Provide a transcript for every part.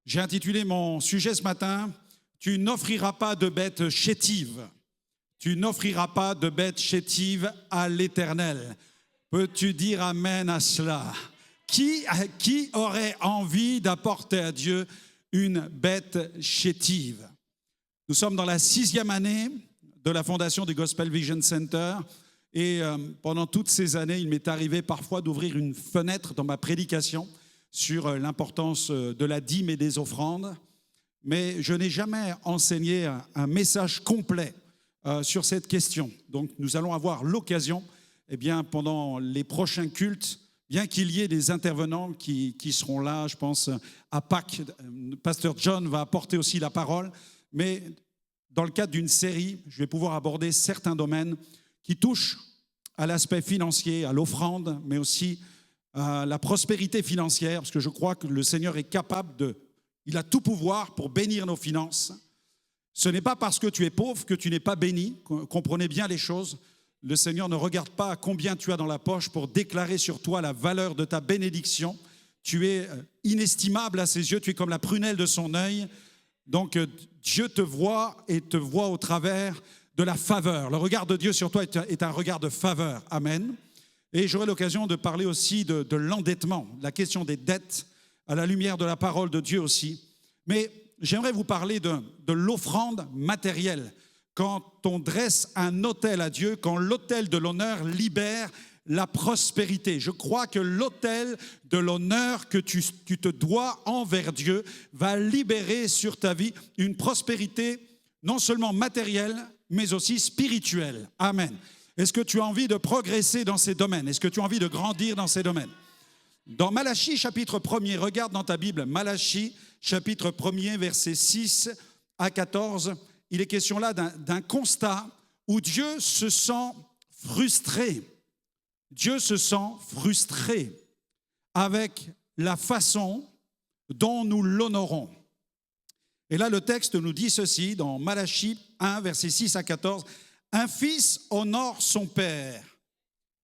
J'ai intitulé mon sujet ce matin « Tu n'offriras pas de bêtes chétives ». Tu n'offriras pas de bêtes chétives à l'Éternel. Peux-tu dire amen à cela? Qui aurait envie d'apporter à Dieu une bête chétive? Nous sommes dans la 6e année de la fondation du Gospel Vision Center et pendant toutes ces années, il m'est arrivé parfois d'ouvrir une fenêtre dans ma prédication sur l'importance de la dîme et des offrandes, mais je n'ai jamais enseigné un message complet sur cette question. Donc nous allons avoir l'occasion, pendant les prochains cultes, bien qu'il y ait des intervenants qui seront là, je pense à Pâques, Pasteur John va apporter aussi la parole, mais dans le cadre d'une série, je vais pouvoir aborder certains domaines qui touchent à l'aspect financier, à l'offrande, mais aussi à la prospérité financière, parce que je crois que le Seigneur est capable il a tout pouvoir pour bénir nos finances. Ce n'est pas parce que tu es pauvre que tu n'es pas béni, comprenez bien les choses. Le Seigneur ne regarde pas combien tu as dans la poche pour déclarer sur toi la valeur de ta bénédiction. Tu es inestimable à ses yeux, tu es comme la prunelle de son œil. Donc Dieu te voit et te voit au travers de la faveur. Le regard de Dieu sur toi est un regard de faveur. Amen. Et j'aurai l'occasion de parler aussi de l'endettement, la question des dettes, à la lumière de la parole de Dieu aussi. Mais j'aimerais vous parler de l'offrande matérielle. Quand on dresse un autel à Dieu, quand l'autel de l'honneur libère la prospérité. Je crois que l'autel de l'honneur que tu te dois envers Dieu va libérer sur ta vie une prospérité non seulement matérielle, mais aussi spirituelle. Amen. Est-ce que tu as envie de progresser dans ces domaines? Est-ce que tu as envie de grandir dans ces domaines? Dans Malachie, chapitre 1er, regarde dans ta Bible, Malachie, chapitre 1er, versets 6 à 14, il est question là d'un constat où Dieu se sent frustré. Dieu se sent frustré avec la façon dont nous l'honorons. Et là, le texte nous dit ceci, dans Malachie 1, versets 6 à 14, « Un fils honore son père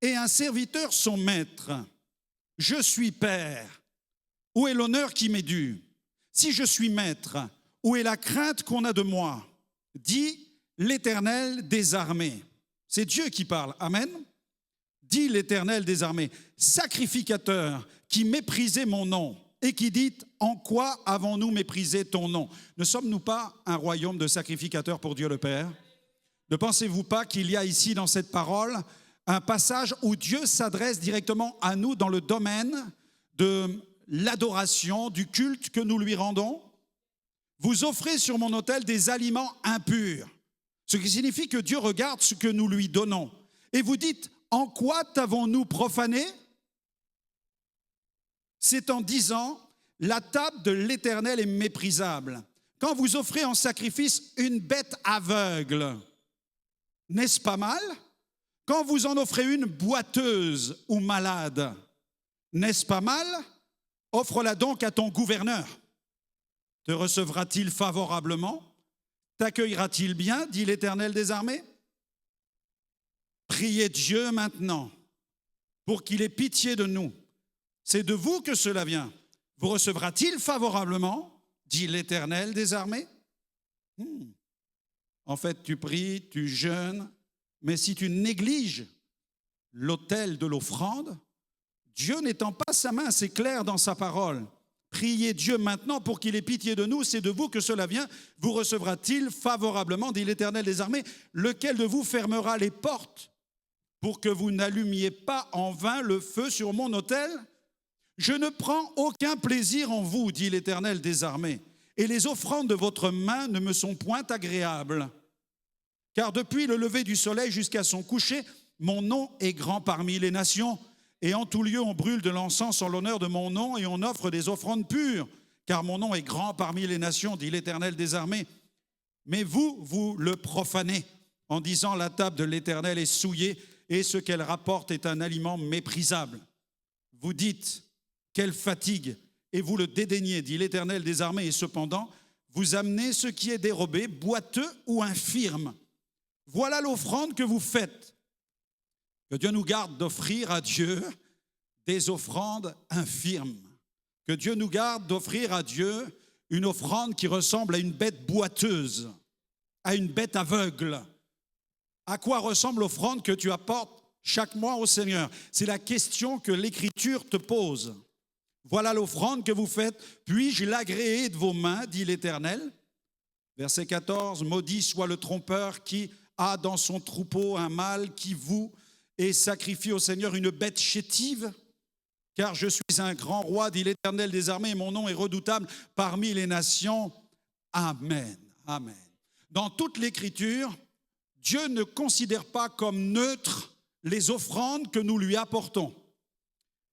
et un serviteur son maître. Je suis père, où est l'honneur qui m'est dû? Si je suis maître, où est la crainte qu'on a de moi? Dit l'Éternel des armées. » C'est Dieu qui parle, amen. Dit l'Éternel des armées, sacrificateur qui méprisait mon nom et qui dit, en quoi avons-nous méprisé ton nom? Ne sommes-nous pas un royaume de sacrificateurs pour Dieu le Père? Ne pensez-vous pas qu'il y a ici dans cette parole un passage où Dieu s'adresse directement à nous dans le domaine de l'adoration, du culte que nous lui rendons? Vous offrez sur mon autel des aliments impurs, ce qui signifie que Dieu regarde ce que nous lui donnons. Et vous dites, en quoi t'avons-nous profané? C'est en disant, la table de l'Éternel est méprisable. Quand vous offrez en sacrifice une bête aveugle, n'est-ce pas mal? Quand vous en offrez une boiteuse ou malade, n'est-ce pas mal? Offre-la donc à ton gouverneur. Te recevra-t-il favorablement? T'accueillera-t-il bien, dit l'Éternel des armées? Priez Dieu maintenant pour qu'il ait pitié de nous. C'est de vous que cela vient. Vous recevra-t-il favorablement, dit l'Éternel des armées? En fait, tu pries, tu jeûnes, mais si tu négliges l'autel de l'offrande, Dieu n'étend pas sa main, c'est clair dans sa parole. Priez Dieu maintenant pour qu'il ait pitié de nous, c'est de vous que cela vient. Vous recevra-t-il favorablement, dit l'Éternel des armées, lequel de vous fermera les portes pour que vous n'allumiez pas en vain le feu sur mon autel? Je ne prends aucun plaisir en vous, dit l'Éternel des armées, et les offrandes de votre main ne me sont point agréables. Car depuis le lever du soleil jusqu'à son coucher, mon nom est grand parmi les nations, et en tout lieu on brûle de l'encens en l'honneur de mon nom, et on offre des offrandes pures, car mon nom est grand parmi les nations, dit l'Éternel des armées. Mais vous, vous le profanez, en disant la table de l'Éternel est souillée, et ce qu'elle rapporte est un aliment méprisable. Vous dites, quelle fatigue, et vous le dédaignez, dit l'Éternel des armées, et cependant, vous amenez ce qui est dérobé, boiteux ou infirme. Voilà l'offrande que vous faites. Que Dieu nous garde d'offrir à Dieu des offrandes infirmes. Que Dieu nous garde d'offrir à Dieu une offrande qui ressemble à une bête boiteuse, à une bête aveugle. À quoi ressemble l'offrande que tu apportes chaque mois au Seigneur? C'est la question que l'Écriture te pose. Voilà l'offrande que vous faites. Puis-je l'agréer de vos mains, dit l'Éternel. Verset 14, maudit soit le trompeur qui a dans son troupeau un mâle qui voue et sacrifie au Seigneur une bête chétive. Car je suis un grand roi, dit l'Éternel des armées, et mon nom est redoutable parmi les nations. Amen. Amen. Dans toute l'Écriture, Dieu ne considère pas comme neutres les offrandes que nous lui apportons.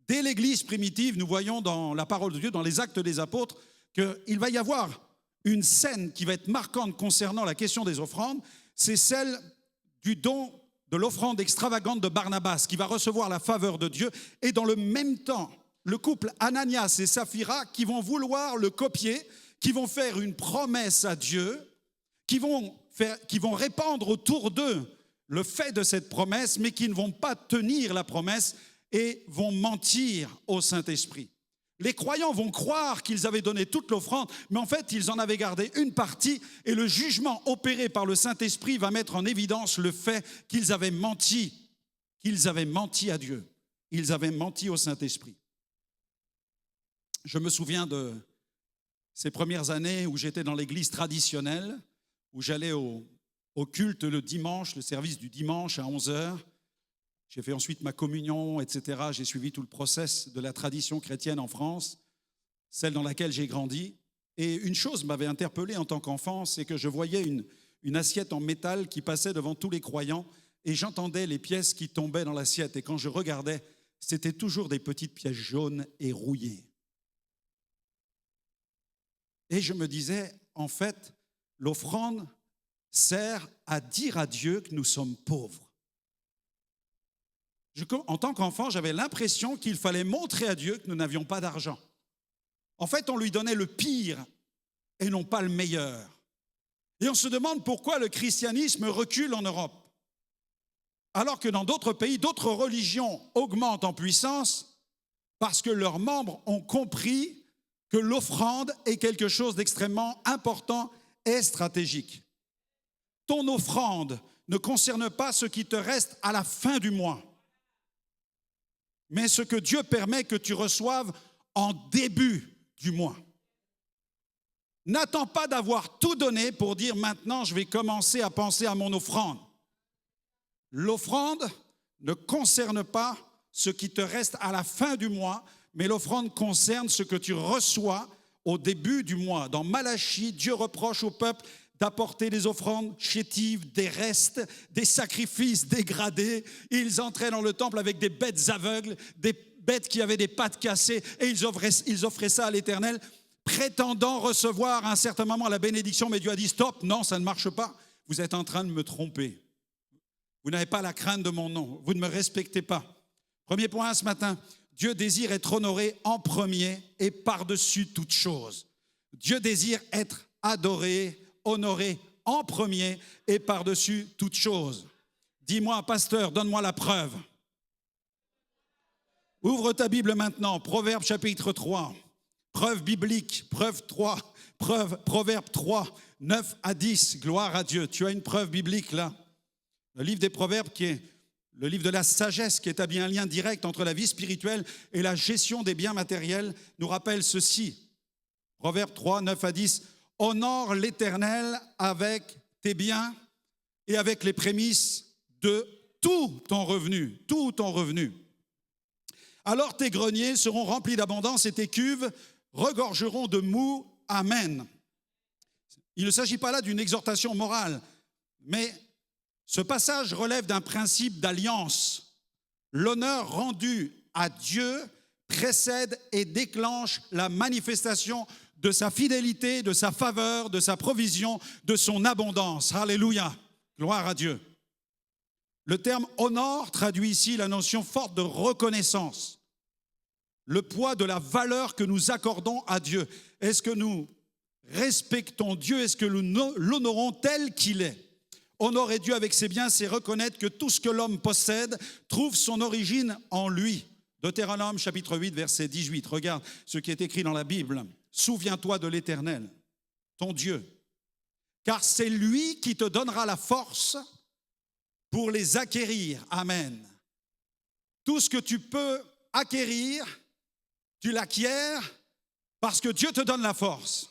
Dès l'Église primitive, nous voyons dans la parole de Dieu, dans les Actes des Apôtres, qu'il va y avoir une scène qui va être marquante concernant la question des offrandes. C'est celle du don de l'offrande extravagante de Barnabas, qui va recevoir la faveur de Dieu. Et dans le même temps, le couple Ananias et Saphira qui vont vouloir le copier, qui vont faire une promesse à Dieu, qui vont répandre autour d'eux le fait de cette promesse, mais qui ne vont pas tenir la promesse et vont mentir au Saint-Esprit. Les croyants vont croire qu'ils avaient donné toute l'offrande, mais en fait, ils en avaient gardé une partie, et le jugement opéré par le Saint-Esprit va mettre en évidence le fait qu'ils avaient menti à Dieu, ils avaient menti au Saint-Esprit. Je me souviens de ces premières années où j'étais dans l'église traditionnelle, où j'allais au culte le dimanche, le service du dimanche à 11h. J'ai fait ensuite ma communion, etc. J'ai suivi tout le process de la tradition chrétienne en France, celle dans laquelle j'ai grandi. Et une chose m'avait interpellé en tant qu'enfant, c'est que je voyais une assiette en métal qui passait devant tous les croyants et j'entendais les pièces qui tombaient dans l'assiette. Et quand je regardais, c'était toujours des petites pièces jaunes et rouillées. Et je me disais, en fait, l'offrande sert à dire à Dieu que nous sommes pauvres. En tant qu'enfant, j'avais l'impression qu'il fallait montrer à Dieu que nous n'avions pas d'argent. En fait, on lui donnait le pire et non pas le meilleur. Et on se demande pourquoi le christianisme recule en Europe. Alors que dans d'autres pays, d'autres religions augmentent en puissance parce que leurs membres ont compris que l'offrande est quelque chose d'extrêmement important et stratégique. Ton offrande ne concerne pas ce qui te reste à la fin du mois, mais ce que Dieu permet que tu reçoives en début du mois. N'attends pas d'avoir tout donné pour dire maintenant je vais commencer à penser à mon offrande. L'offrande ne concerne pas ce qui te reste à la fin du mois, mais l'offrande concerne ce que tu reçois au début du mois. Dans Malachie, Dieu reproche au peuple d'apporter des offrandes chétives, des restes, des sacrifices dégradés. Ils entraient dans le temple avec des bêtes aveugles, des bêtes qui avaient des pattes cassées, et ils offraient ça à l'Éternel, prétendant recevoir à un certain moment la bénédiction. Mais Dieu a dit, stop, non, ça ne marche pas. Vous êtes en train de me tromper. Vous n'avez pas la crainte de mon nom. Vous ne me respectez pas. Premier point ce matin, Dieu désire être honoré en premier et par-dessus toute chose. Dieu désire être adoré, honoré en premier et par-dessus toute chose. Dis-moi, pasteur, donne-moi la preuve. Ouvre ta Bible maintenant, Proverbes chapitre 3, preuve biblique, Proverbes 3, 9 à 10, gloire à Dieu. Tu as une preuve biblique là. Le livre des Proverbes qui est le livre de la sagesse, qui établit un lien direct entre la vie spirituelle et la gestion des biens matériels, nous rappelle ceci. Proverbes 3, 9 à 10. Honore l'Éternel avec tes biens et avec les prémices de tout ton revenu, tout ton revenu. Alors tes greniers seront remplis d'abondance et tes cuves regorgeront de mou. Amen. Il ne s'agit pas là d'une exhortation morale, mais ce passage relève d'un principe d'alliance. L'honneur rendu à Dieu précède et déclenche la manifestation de sa fidélité, de sa faveur, de sa provision, de son abondance. Alléluia, gloire à Dieu. Le terme « honore » traduit ici la notion forte de reconnaissance, le poids de la valeur que nous accordons à Dieu. Est-ce que nous respectons Dieu? Est-ce que nous l'honorons tel qu'il est? Honorer Dieu avec ses biens, c'est reconnaître que tout ce que l'homme possède trouve son origine en lui. Deutéronome chapitre 8, verset 18. Regarde ce qui est écrit dans la Bible. souviens-toi de l'Éternel, ton Dieu, car c'est lui qui te donnera la force pour les acquérir. Amen. Tout ce que tu peux acquérir, tu l'acquiers parce que Dieu te donne la force.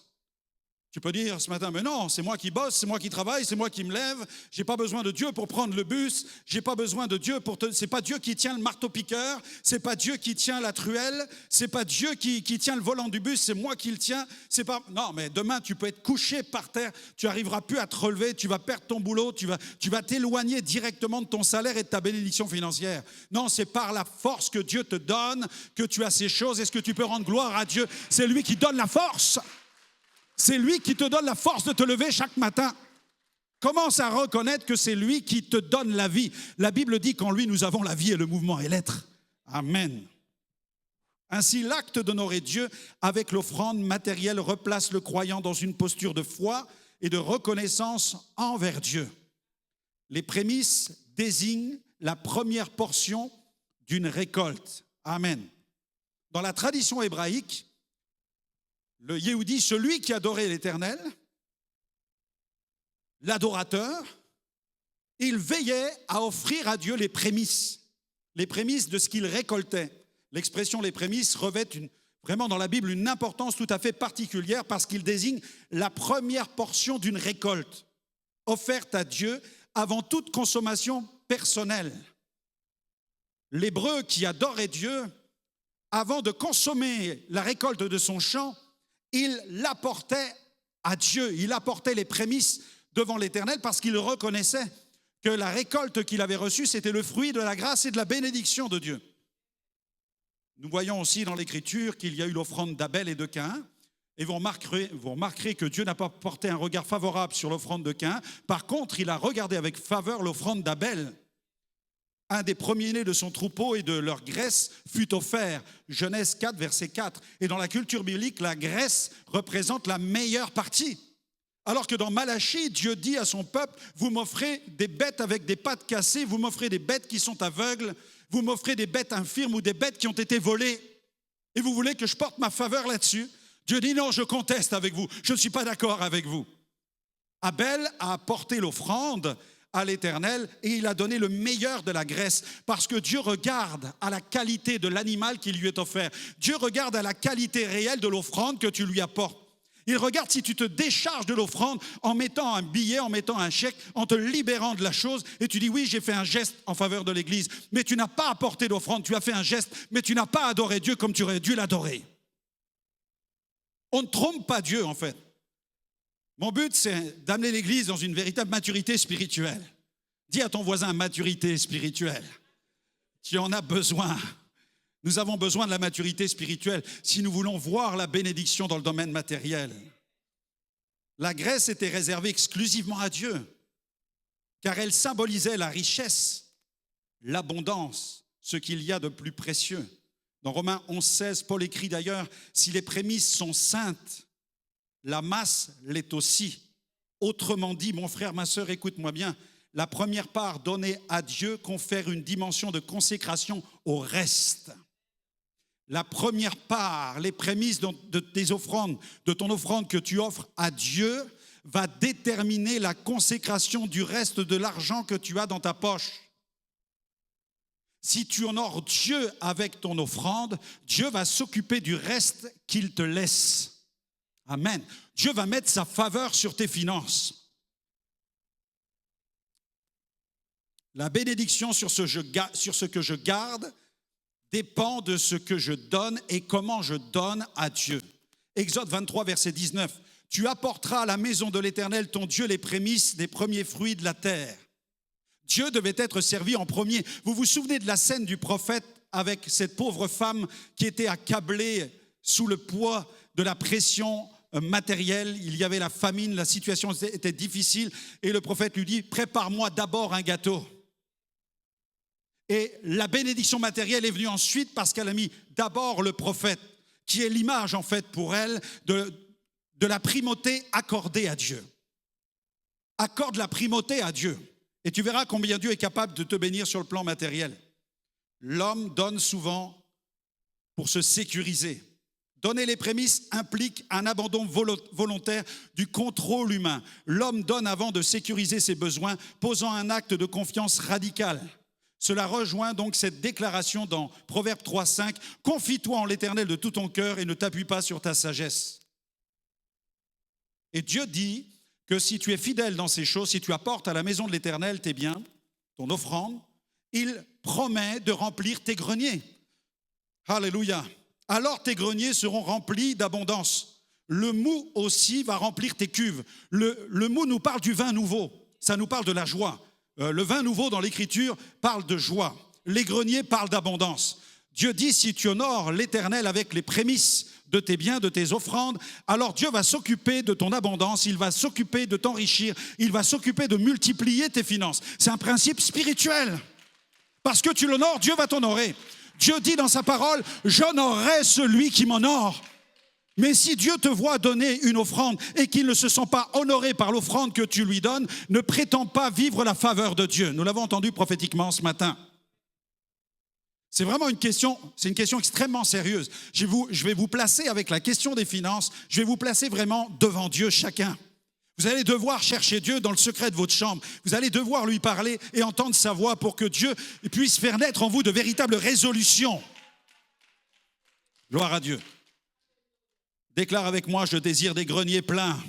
Tu peux dire ce matin, mais non, c'est moi qui bosse, c'est moi qui travaille, c'est moi qui me lève. J'ai pas besoin de Dieu pour prendre le bus. J'ai pas besoin de Dieu pour te... C'est pas Dieu qui tient le marteau-piqueur. C'est pas Dieu qui tient la truelle. C'est pas Dieu qui tient le volant du bus. C'est moi qui le tiens. C'est pas... Non, mais demain, tu peux être couché par terre. Tu arriveras plus à te relever. Tu vas perdre ton boulot. Tu vas t'éloigner directement de ton salaire et de ta bénédiction financière. Non, c'est par la force que Dieu te donne que tu as ces choses. Est-ce que tu peux rendre gloire à Dieu? C'est lui qui donne la force. C'est lui qui te donne la force de te lever chaque matin. Commence à reconnaître que c'est lui qui te donne la vie. La Bible dit qu'en lui, nous avons la vie et le mouvement et l'être. Amen. Ainsi, l'acte d'honorer Dieu avec l'offrande matérielle replace le croyant dans une posture de foi et de reconnaissance envers Dieu. Les prémices désignent la première portion d'une récolte. Amen. Dans la tradition hébraïque, le Yéhoudi, celui qui adorait l'Éternel, l'adorateur, il veillait à offrir à Dieu les prémices de ce qu'il récoltait. L'expression les prémices revêt vraiment dans la Bible une importance tout à fait particulière parce qu'il désigne la première portion d'une récolte offerte à Dieu avant toute consommation personnelle. L'Hébreu qui adorait Dieu, avant de consommer la récolte de son champ, il l'apportait à Dieu, il apportait les prémices devant l'Éternel parce qu'il reconnaissait que la récolte qu'il avait reçue, c'était le fruit de la grâce et de la bénédiction de Dieu. Nous voyons aussi dans l'Écriture qu'il y a eu l'offrande d'Abel et de Caïn, et vous remarquerez que Dieu n'a pas porté un regard favorable sur l'offrande de Caïn. Par contre, il a regardé avec faveur l'offrande d'Abel. Un des premiers-nés de son troupeau et de leur graisse fut offert. Genèse 4, verset 4. Et dans la culture biblique, la graisse représente la meilleure partie. Alors que dans Malachie, Dieu dit à son peuple, vous m'offrez des bêtes avec des pattes cassées, vous m'offrez des bêtes qui sont aveugles, vous m'offrez des bêtes infirmes ou des bêtes qui ont été volées. Et vous voulez que je porte ma faveur là-dessus? Dieu dit non, je conteste avec vous, je ne suis pas d'accord avec vous. Abel a apporté l'offrande à l'Éternel et il a donné le meilleur de la graisse parce que Dieu regarde à la qualité de l'animal qui lui est offert. Dieu regarde à la qualité réelle de l'offrande que tu lui apportes. Il regarde si tu te décharges de l'offrande en mettant un billet, en mettant un chèque, en te libérant de la chose et tu dis oui, j'ai fait un geste en faveur de l'Église, mais tu n'as pas apporté d'offrande, tu as fait un geste, mais tu n'as pas adoré Dieu comme tu aurais dû l'adorer. On ne trompe pas Dieu en fait. Mon but, c'est d'amener l'Église dans une véritable maturité spirituelle. Dis à ton voisin, maturité spirituelle. Tu en as besoin. Nous avons besoin de la maturité spirituelle si nous voulons voir la bénédiction dans le domaine matériel. La graisse était réservée exclusivement à Dieu, car elle symbolisait la richesse, l'abondance, ce qu'il y a de plus précieux. Dans Romains 11, 16, Paul écrit d'ailleurs, si les prémices sont saintes, la masse l'est aussi. Autrement dit, mon frère, ma sœur, écoute-moi bien, la première part donnée à Dieu confère une dimension de consécration au reste. La première part, les prémices de tes offrandes, de ton offrande que tu offres à Dieu, va déterminer la consécration du reste de l'argent que tu as dans ta poche. Si tu honores Dieu avec ton offrande, Dieu va s'occuper du reste qu'il te laisse. Amen. Dieu va mettre sa faveur sur tes finances. La bénédiction sur ce que je garde dépend de ce que je donne et comment je donne à Dieu. Exode 23, verset 19. Tu apporteras à la maison de l'Éternel ton Dieu les prémices des premiers fruits de la terre. Dieu devait être servi en premier. Vous vous souvenez de la scène du prophète avec cette pauvre femme qui était accablée sous le poids de la pression matérielle. Il y avait la famine, la situation était difficile et le prophète lui dit, prépare-moi d'abord un gâteau. Et la bénédiction matérielle est venue ensuite parce qu'elle a mis d'abord le prophète, qui est l'image en fait pour elle de la primauté accordée à Dieu. Accorde la primauté à Dieu et tu verras combien Dieu est capable de te bénir sur le plan matériel. L'homme donne souvent pour se sécuriser, Donner les prémices implique un abandon volontaire du contrôle humain. L'homme donne avant de sécuriser ses besoins, posant un acte de confiance radical. Cela rejoint donc cette déclaration dans Proverbe 3,5 « Confie-toi en l'Éternel de tout ton cœur et ne t'appuie pas sur ta sagesse. » Et Dieu dit que si tu es fidèle dans ces choses, si tu apportes à la maison de l'Éternel tes biens, ton offrande, il promet de remplir tes greniers. Alléluia. Alors tes greniers seront remplis d'abondance. Le mou aussi va remplir tes cuves. Le mou nous parle du vin nouveau, ça nous parle de la joie. Le vin nouveau dans l'Écriture parle de joie. Les greniers parlent d'abondance. Dieu dit, si tu honores l'Éternel avec les prémices de tes biens, de tes offrandes, alors Dieu va s'occuper de ton abondance, il va s'occuper de t'enrichir, il va s'occuper de multiplier tes finances. C'est un principe spirituel. Parce que tu l'honores, Dieu va t'honorer. Dieu dit dans sa parole, j'honorerai celui qui m'honore. Mais si Dieu te voit donner une offrande et qu'il ne se sent pas honoré par l'offrande que tu lui donnes, ne prétends pas vivre la faveur de Dieu. Nous l'avons entendu prophétiquement ce matin. C'est vraiment une question extrêmement sérieuse. Je vais vous placer avec la question des finances, je vais vous placer vraiment devant Dieu chacun. Vous allez devoir chercher Dieu dans le secret de votre chambre. Vous allez devoir lui parler et entendre sa voix pour que Dieu puisse faire naître en vous de véritables résolutions. Gloire à Dieu. Déclare avec moi, je désire des greniers pleins.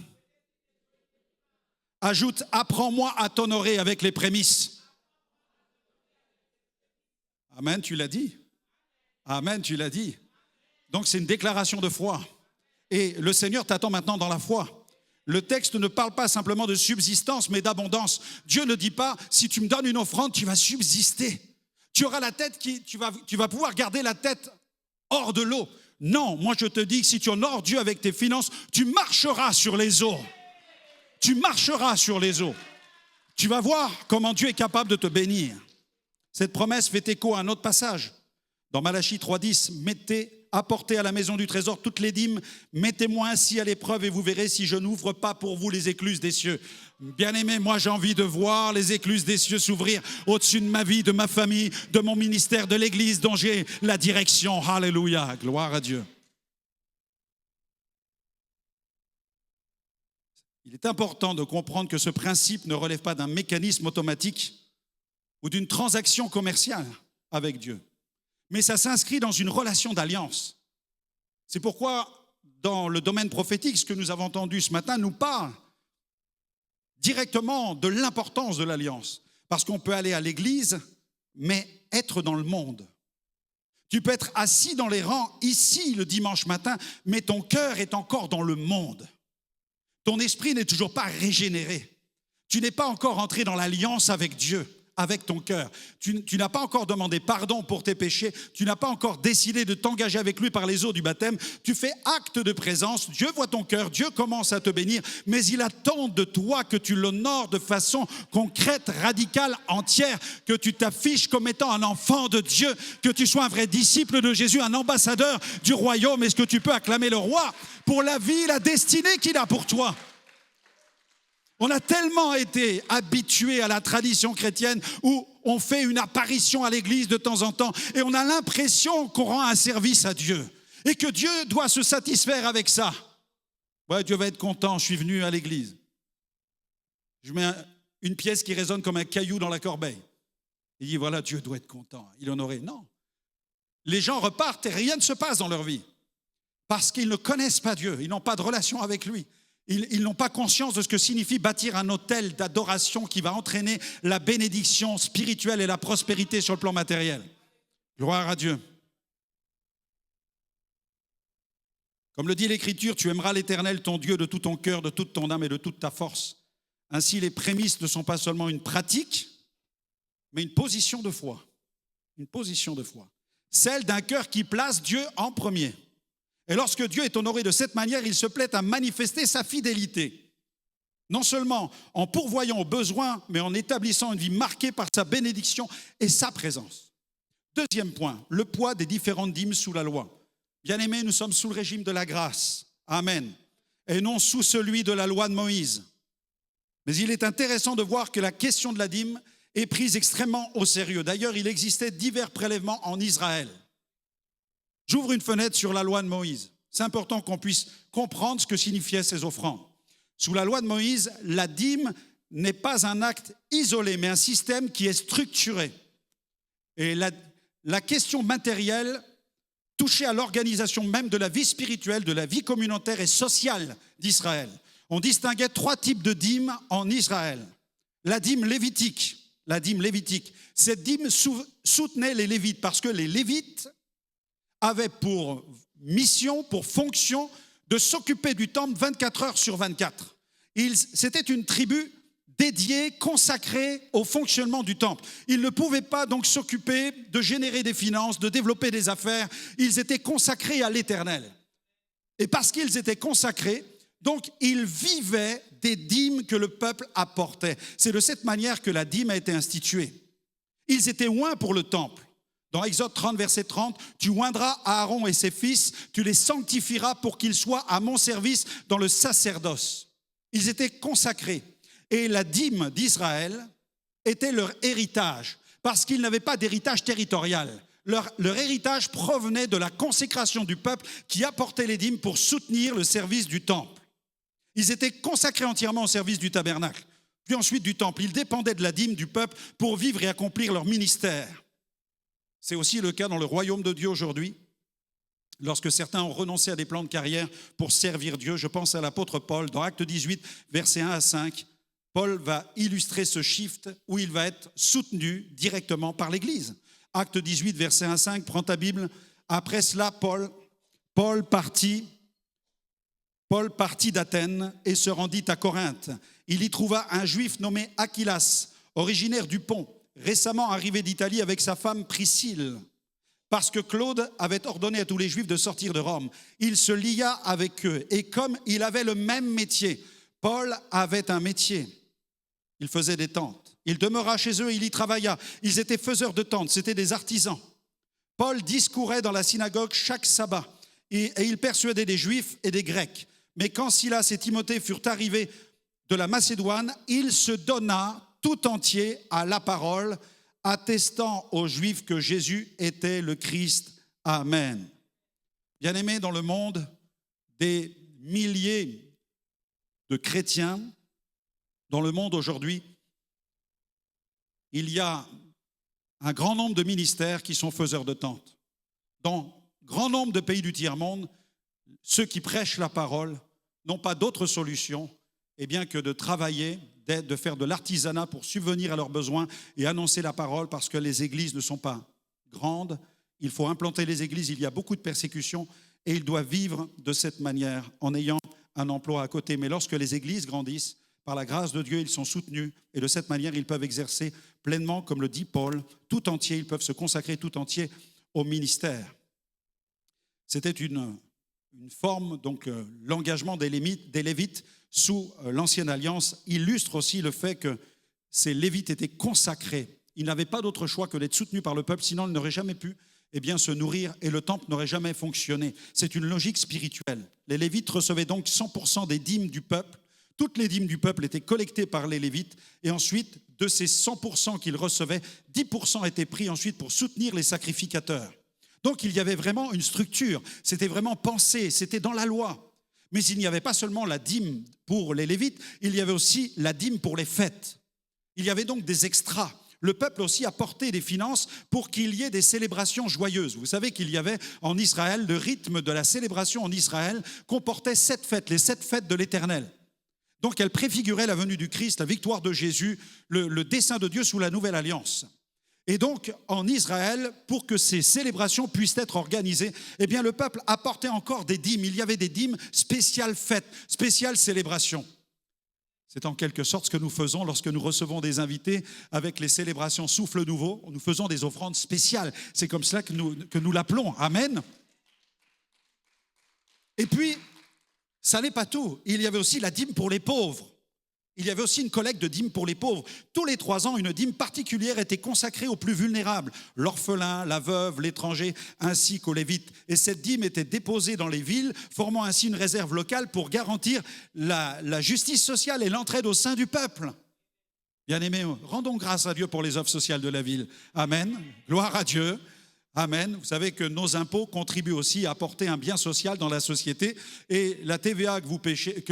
Ajoute, apprends-moi à t'honorer avec les prémices. Amen, tu l'as dit. Amen, tu l'as dit. Donc c'est une déclaration de foi. Et le Seigneur t'attend maintenant dans la foi. Le texte ne parle pas simplement de subsistance, mais d'abondance. Dieu ne dit pas, si tu me donnes une offrande, tu vas subsister. Tu auras la tête tu vas pouvoir garder la tête hors de l'eau. Non, moi je te dis que si tu honores Dieu avec tes finances, tu marcheras sur les eaux. Tu marcheras sur les eaux. Tu vas voir comment Dieu est capable de te bénir. Cette promesse fait écho à un autre passage. Dans Malachie 3,10, apportez à la maison du trésor toutes les dîmes, mettez-moi ainsi à l'épreuve et vous verrez si je n'ouvre pas pour vous les écluses des cieux. Bien-aimé, moi j'ai envie de voir les écluses des cieux s'ouvrir au-dessus de ma vie, de ma famille, de mon ministère, de l'Église dont j'ai la direction. Alléluia, gloire à Dieu. Il est important de comprendre que ce principe ne relève pas d'un mécanisme automatique ou d'une transaction commerciale avec Dieu. Mais ça s'inscrit dans une relation d'alliance. C'est pourquoi, dans le domaine prophétique, ce que nous avons entendu ce matin nous parle directement de l'importance de l'alliance. Parce qu'on peut aller à l'église, mais être dans le monde. Tu peux être assis dans les rangs ici le dimanche matin, mais ton cœur est encore dans le monde. Ton esprit n'est toujours pas régénéré. Tu n'es pas encore entré dans l'alliance avec Dieu. Avec ton cœur. Tu n'as pas encore demandé pardon pour tes péchés, tu n'as pas encore décidé de t'engager avec lui par les eaux du baptême, tu fais acte de présence, Dieu voit ton cœur, Dieu commence à te bénir, mais il attend de toi que tu l'honores de façon concrète, radicale, entière, que tu t'affiches comme étant un enfant de Dieu, que tu sois un vrai disciple de Jésus, un ambassadeur du royaume. Est-ce que tu peux acclamer le roi pour la vie, la destinée qu'il a pour toi? On a tellement été habitués à la tradition chrétienne où on fait une apparition à l'église de temps en temps et on a l'impression qu'on rend un service à Dieu et que Dieu doit se satisfaire avec ça. Ouais, Dieu va être content, je suis venu à l'église. Je mets une pièce qui résonne comme un caillou dans la corbeille. Il dit voilà, Dieu doit être content, il honorait. Non. Les gens repartent et rien ne se passe dans leur vie parce qu'ils ne connaissent pas Dieu, ils n'ont pas de relation avec lui. Ils n'ont pas conscience de ce que signifie bâtir un autel d'adoration qui va entraîner la bénédiction spirituelle et la prospérité sur le plan matériel. Gloire à Dieu. Comme le dit l'Écriture, tu aimeras l'Éternel, ton Dieu, de tout ton cœur, de toute ton âme et de toute ta force. Ainsi, les prémices ne sont pas seulement une pratique, mais une position de foi. Une position de foi. Celle d'un cœur qui place Dieu en premier. Et lorsque Dieu est honoré de cette manière, il se plaît à manifester sa fidélité. Non seulement en pourvoyant aux besoins, mais en établissant une vie marquée par sa bénédiction et sa présence. Deuxième point, le poids des différentes dîmes sous la loi. Bien-aimés, nous sommes sous le régime de la grâce. Amen. Et non sous celui de la loi de Moïse. Mais il est intéressant de voir que la question de la dîme est prise extrêmement au sérieux. D'ailleurs, il existait divers prélèvements en Israël. J'ouvre une fenêtre sur la loi de Moïse. C'est important qu'on puisse comprendre ce que signifiaient ces offrandes. Sous la loi de Moïse, la dîme n'est pas un acte isolé, mais un système qui est structuré. Et la question matérielle touchait à l'organisation même de la vie spirituelle, de la vie communautaire et sociale d'Israël. On distinguait 3 types de dîmes en Israël. La dîme lévitique. Cette dîme soutenait les Lévites parce que les Lévites avaient pour mission, pour fonction de s'occuper du temple 24 heures sur 24. C'était une tribu dédiée, consacrée au fonctionnement du temple. Ils ne pouvaient pas donc s'occuper de générer des finances, de développer des affaires. Ils étaient consacrés à l'Éternel. Et parce qu'ils étaient consacrés, donc ils vivaient des dîmes que le peuple apportait. C'est de cette manière que la dîme a été instituée. Ils étaient oints pour le temple. Dans Exode 30, verset 30, « Tu oindras Aaron et ses fils, tu les sanctifieras pour qu'ils soient à mon service dans le sacerdoce. » Ils étaient consacrés. Et la dîme d'Israël était leur héritage, parce qu'ils n'avaient pas d'héritage territorial. Leur héritage provenait de la consécration du peuple qui apportait les dîmes pour soutenir le service du temple. Ils étaient consacrés entièrement au service du tabernacle, puis ensuite du temple. Ils dépendaient de la dîme du peuple pour vivre et accomplir leur ministère. C'est aussi le cas dans le royaume de Dieu aujourd'hui. Lorsque certains ont renoncé à des plans de carrière pour servir Dieu, je pense à l'apôtre Paul, dans Actes 18, versets 1 à 5, Paul va illustrer ce shift où il va être soutenu directement par l'Église. Actes 18, verset 1 à 5, prends ta Bible. Après cela, Paul partit d'Athènes et se rendit à Corinthe. Il y trouva un juif nommé Aquilas, originaire du Pont, récemment arrivé d'Italie avec sa femme Priscille. Parce que Claude avait ordonné à tous les Juifs de sortir de Rome, il se lia avec eux. Et comme il avait le même métier, Paul avait un métier. Il faisait des tentes. Il demeura chez eux et il y travailla. Ils étaient faiseurs de tentes, c'étaient des artisans. Paul discourait dans la synagogue chaque sabbat et il persuadait des Juifs et des Grecs. Mais quand Silas et Timothée furent arrivés de la Macédoine, il se donna tout entier à la parole, attestant aux Juifs que Jésus était le Christ. Amen. Bien-aimés, dans le monde, des milliers de chrétiens, dans le monde aujourd'hui, il y a un grand nombre de ministères qui sont faiseurs de tentes. Dans grand nombre de pays du tiers-monde, ceux qui prêchent la parole n'ont pas d'autre solution que de travailler, de faire de l'artisanat pour subvenir à leurs besoins et annoncer la parole parce que les églises ne sont pas grandes. Il faut implanter les églises, il y a beaucoup de persécutions et ils doivent vivre de cette manière en ayant un emploi à côté. Mais lorsque les églises grandissent, par la grâce de Dieu, ils sont soutenus et de cette manière, ils peuvent exercer pleinement, comme le dit Paul, tout entier, ils peuvent se consacrer tout entier au ministère. C'était une forme, donc l'engagement des Lévites sous l'Ancienne Alliance illustre aussi le fait que ces Lévites étaient consacrés. Ils n'avaient pas d'autre choix que d'être soutenus par le peuple, sinon ils n'auraient jamais pu se nourrir et le temple n'aurait jamais fonctionné. C'est une logique spirituelle. Les Lévites recevaient donc 100% des dîmes du peuple. Toutes les dîmes du peuple étaient collectées par les Lévites et ensuite, de ces 100% qu'ils recevaient, 10% étaient pris ensuite pour soutenir les sacrificateurs. Donc il y avait vraiment une structure, c'était vraiment pensé, c'était dans la loi. Mais il n'y avait pas seulement la dîme pour les Lévites, il y avait aussi la dîme pour les fêtes. Il y avait donc des extras. Le peuple aussi apportait des finances pour qu'il y ait des célébrations joyeuses. Vous savez qu'il y avait en Israël, le rythme de la célébration en Israël comportait 7 fêtes, les 7 fêtes de l'Éternel. Donc elle préfigurait la venue du Christ, la victoire de Jésus, le dessein de Dieu sous la nouvelle alliance. Et donc, en Israël, pour que ces célébrations puissent être organisées, le peuple apportait encore des dîmes. Il y avait des dîmes spéciales fêtes, spéciales célébrations. C'est en quelque sorte ce que nous faisons lorsque nous recevons des invités avec les célébrations Souffle Nouveau. Nous faisons des offrandes spéciales. C'est comme cela que nous l'appelons. Amen. Et puis, ça n'est pas tout. Il y avait aussi la dîme pour les pauvres. Il y avait aussi une collecte de dîmes pour les pauvres. Tous les 3 ans, une dîme particulière était consacrée aux plus vulnérables, l'orphelin, la veuve, l'étranger, ainsi qu'aux Lévites. Et cette dîme était déposée dans les villes, formant ainsi une réserve locale pour garantir la justice sociale et l'entraide au sein du peuple. Bien-aimés, rendons grâce à Dieu pour les œuvres sociales de la ville. Amen. Gloire à Dieu. Amen. Vous savez que nos impôts contribuent aussi à apporter un bien social dans la société. Et la TVA que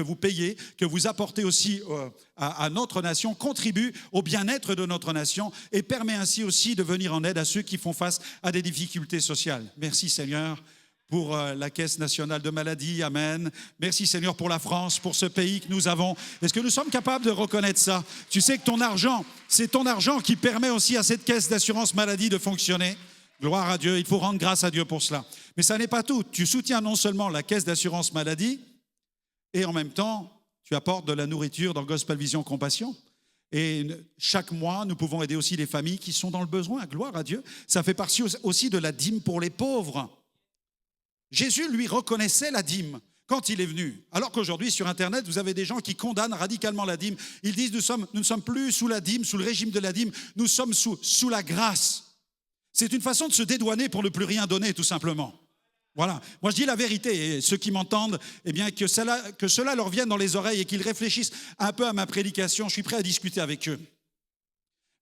vous payez, que vous apportez aussi à notre nation, contribue au bien-être de notre nation et permet ainsi aussi de venir en aide à ceux qui font face à des difficultés sociales. Merci Seigneur pour la Caisse nationale de maladie. Amen. Merci Seigneur pour la France, pour ce pays que nous avons. Est-ce que nous sommes capables de reconnaître ça? Tu sais que ton argent, c'est ton argent qui permet aussi à cette caisse d'assurance maladie de fonctionner. Gloire à Dieu, il faut rendre grâce à Dieu pour cela. Mais ça n'est pas tout. Tu soutiens non seulement la caisse d'assurance maladie, et en même temps, tu apportes de la nourriture dans Gospel Vision Compassion. Et chaque mois, nous pouvons aider aussi les familles qui sont dans le besoin. Gloire à Dieu. Ça fait partie aussi de la dîme pour les pauvres. Jésus, lui, reconnaissait la dîme quand il est venu. Alors qu'aujourd'hui, sur Internet, vous avez des gens qui condamnent radicalement la dîme. Ils disent, nous ne sommes plus sous la dîme, sous le régime de la dîme, nous sommes sous la grâce. C'est une façon de se dédouaner pour ne plus rien donner, tout simplement. Voilà. Moi, je dis la vérité, et ceux qui m'entendent, eh bien, que cela leur vienne dans les oreilles et qu'ils réfléchissent un peu à ma prédication. Je suis prêt à discuter avec eux.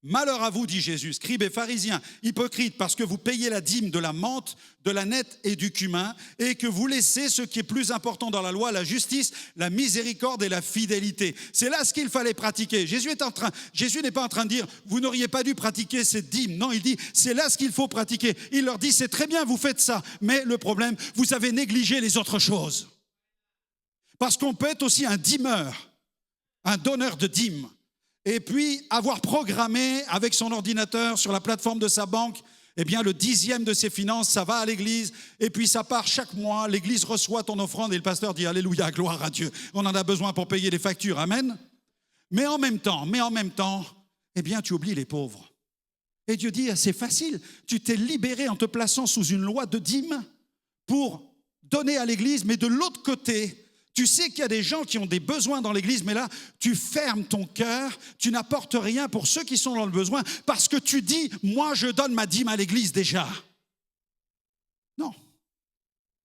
Malheur à vous, dit Jésus, scribes et pharisiens, hypocrites, parce que vous payez la dîme de la menthe, de la nette et du cumin, et que vous laissez ce qui est plus important dans la loi, la justice, la miséricorde et la fidélité. C'est là ce qu'il fallait pratiquer. Jésus n'est pas en train de dire, vous n'auriez pas dû pratiquer cette dîme. Non, il dit, c'est là ce qu'il faut pratiquer. Il leur dit, c'est très bien, vous faites ça, mais le problème, vous avez négligé les autres choses. Parce qu'on peut être aussi un dîmeur, un donneur de dîmes. Et puis avoir programmé avec son ordinateur sur la plateforme de sa banque, eh bien le 10e de ses finances, ça va à l'église, et puis ça part chaque mois, l'église reçoit ton offrande et le pasteur dit alléluia, gloire à Dieu, on en a besoin pour payer les factures, amen. Mais en même temps, eh bien tu oublies les pauvres. Et Dieu dit, c'est facile, tu t'es libéré en te plaçant sous une loi de dîme pour donner à l'église, mais de l'autre côté, tu sais qu'il y a des gens qui ont des besoins dans l'église, mais là, tu fermes ton cœur, tu n'apportes rien pour ceux qui sont dans le besoin, parce que tu dis, moi, je donne ma dîme à l'église déjà. Non,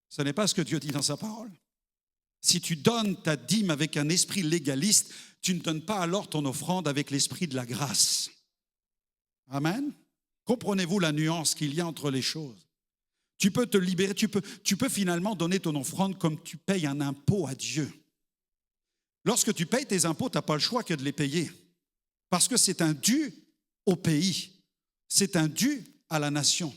ce n'est pas ce que Dieu dit dans sa parole. Si tu donnes ta dîme avec un esprit légaliste, tu ne donnes pas alors ton offrande avec l'esprit de la grâce. Amen. Comprenez-vous la nuance qu'il y a entre les choses? Tu peux te libérer, tu peux finalement donner ton offrande comme tu payes un impôt à Dieu. Lorsque tu payes tes impôts, tu n'as pas le choix que de les payer. Parce que c'est un dû au pays, c'est un dû à la nation.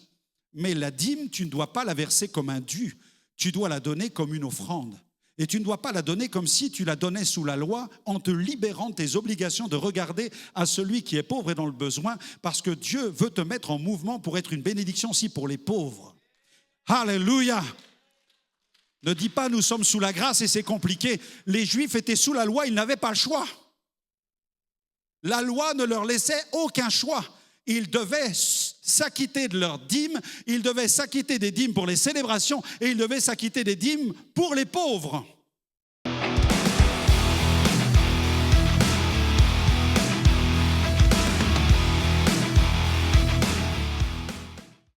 Mais la dîme, tu ne dois pas la verser comme un dû, tu dois la donner comme une offrande. Et tu ne dois pas la donner comme si tu la donnais sous la loi en te libérant de tes obligations de regarder à celui qui est pauvre et dans le besoin, parce que Dieu veut te mettre en mouvement pour être une bénédiction aussi pour les pauvres. Alléluia. Ne dis pas nous sommes sous la grâce et c'est compliqué. Les Juifs étaient sous la loi, ils n'avaient pas le choix. La loi ne leur laissait aucun choix. Ils devaient s'acquitter de leurs dîmes, ils devaient s'acquitter des dîmes pour les célébrations et ils devaient s'acquitter des dîmes pour les pauvres.